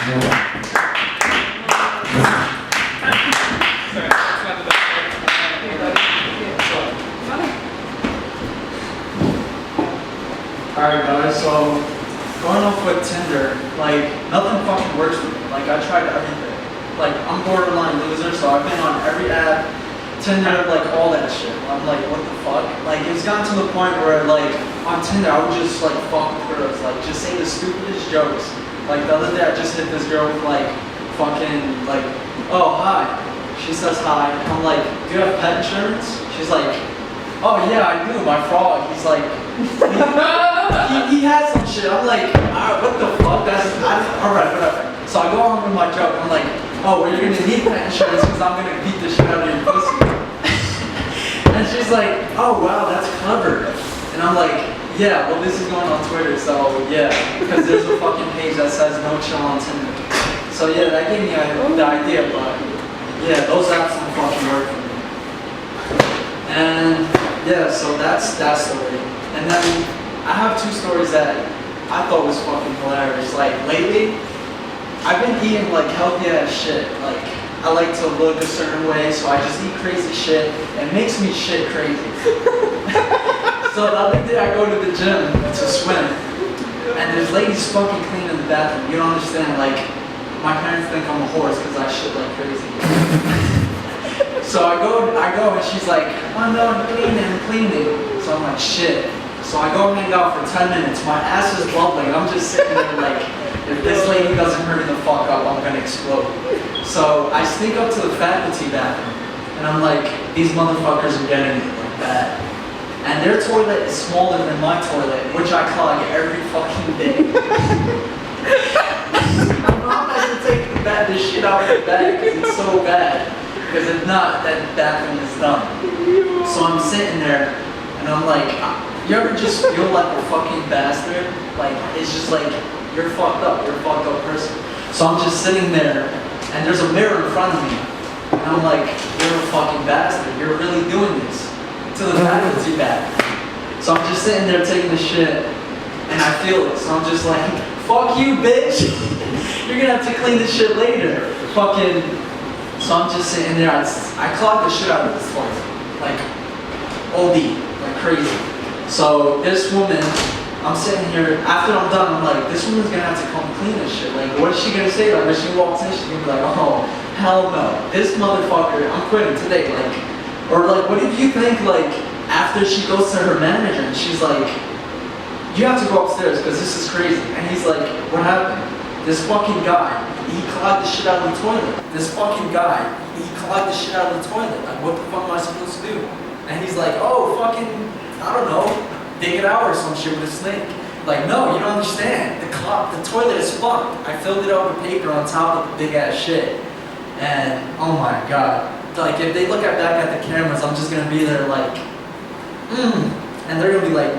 Alright guys, so going off with Tinder, like nothing fucking works for me. Like I tried everything. Like I'm borderline loser, so I've been on every app, Tinder, like all that shit. I'm like, what the fuck? Like it's gotten to the point where like on Tinder I would just like fuck with girls, like just say the stupidest jokes. Like the other day I just hit this girl with like fucking like, oh hi. She says hi. I'm like, do you have pet insurance? She's like, oh yeah I do, my frog. He's like, he has some shit. I'm like, what the fuck? Alright, whatever. So I go on with my joke. I'm like, oh, well, you're gonna need pet insurance because I'm gonna beat the shit out of your pussy. And she's like, oh wow, that's clever. And I'm like, yeah, well this is going on Twitter, so yeah, because there's a fucking page that says no chill on Tinder. So yeah, that gave me the idea, but yeah, those apps don't fucking work for me. And yeah, so that's that story. And then I have two stories that I thought was fucking hilarious. Like lately, I've been eating like healthy ass shit. Like I like to look a certain way, so I just eat crazy shit. It makes me shit crazy. So the other day I go to the gym to swim, and there's ladies fucking cleaning the bathroom. You don't understand, like my parents think I'm a horse because I shit like crazy. So I go and she's like, oh no, I'm cleaning. So I'm like, shit. So I go and hang out for 10 minutes. My ass is bubbling. I'm just sitting there like, if this lady doesn't hurry the fuck up, I'm gonna explode. So I sneak up to the faculty bathroom, and I'm like, these motherfuckers are getting it like bad. And their toilet is smaller than my toilet, which I clog every fucking day. My mom has to take the shit out of the bag because it's so bad. Because if not, that bathroom is done. So I'm sitting there, and I'm like, you ever just feel like a fucking bastard? Like, it's just like, you're fucked up, you're a fucked up person. So I'm just sitting there, and there's a mirror in front of me. And I'm like, you're a fucking bastard, you're really doing this. To the faculty bag. So I'm just sitting there taking the shit, and I feel it. So I'm just like, fuck you, bitch. You're gonna have to clean this shit later. Fucking. So I'm just sitting there. I clogged the shit out of this toilet. Like, OD. Like crazy. So this woman, I'm sitting here, after I'm done, I'm like, this woman's gonna have to come clean this shit. Like, what is she gonna say? Like, when she walks in, she's gonna be like, oh, hell no. This motherfucker, I'm quitting today. Like, or like, what if you think like, after she goes to her manager and she's like, you have to go upstairs because this is crazy. And he's like, what happened? This fucking guy, he clogged the shit out of the toilet. This fucking guy, he clogged the shit out of the toilet. Like, what the fuck am I supposed to do? And he's like, oh, fucking, I don't know, dig it out or some shit with a snake. Like, no, you don't understand. The toilet is fucked. I filled it up with paper on top of the big ass shit. And, oh my god. Like, if they look back at the cameras, I'm just gonna be there like, and they're gonna be like,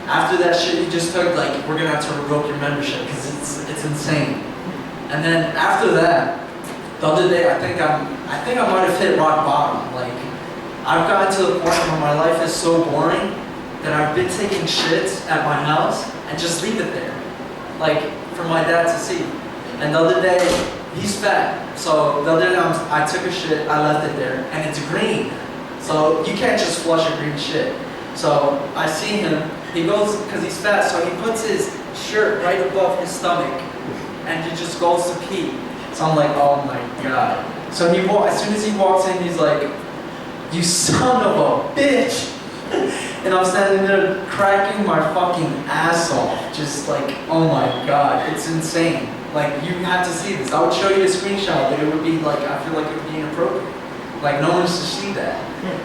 after that shit you just took, like, we're gonna have to revoke your membership because it's insane. And then after that, the other day, I think I might have hit rock bottom. Like, I've gotten to the point where my life is so boring that I've been taking shits at my house and just leave it there, like for my dad to see. And the other day, he's fat, so the other day I took a shit, I left it there, and it's green. So you can't just flush a green shit. So I see him, he goes, because he's fat, so he puts his shirt right above his stomach, and he just goes to pee. So I'm like, oh my god. So as soon as he walks in, he's like, you son of a bitch! And I'm standing there cracking my fucking ass off, just like, oh my god, it's insane. Like, you have to see this. I would show you a screenshot, but it would be like, I feel like it would be inappropriate. Like, no one wants to see that.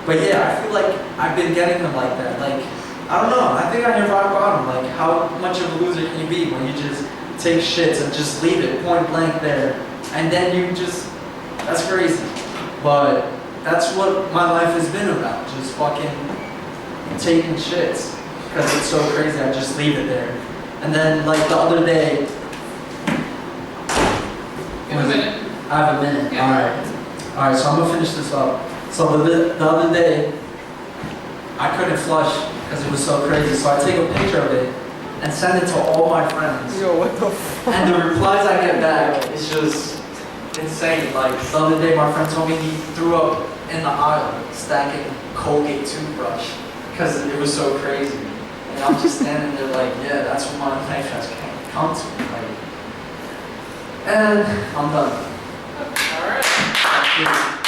But yeah, I feel like I've been getting them like that. Like, I don't know, I think I hit rock bottom. Like, how much of a loser can you be when you just take shits and just leave it point blank there? And then you just, that's crazy. But that's what my life has been about, just fucking taking shits. Because it's so crazy, I just leave it there. And then, like, the other day, In a minute. I have a minute. Yeah. Alright, so I'm gonna finish this up. So the other day, I couldn't flush because it was so crazy. So I take a picture of it, and send it to all my friends. Yo, what the fuck? And the replies I get back is just insane. Like the other day, my friend told me he threw up in the aisle stacking Colgate toothbrush because it was so crazy. And I'm just standing there like, yeah, that's what my life has come to. Like, and I'm done. All right. Thank you.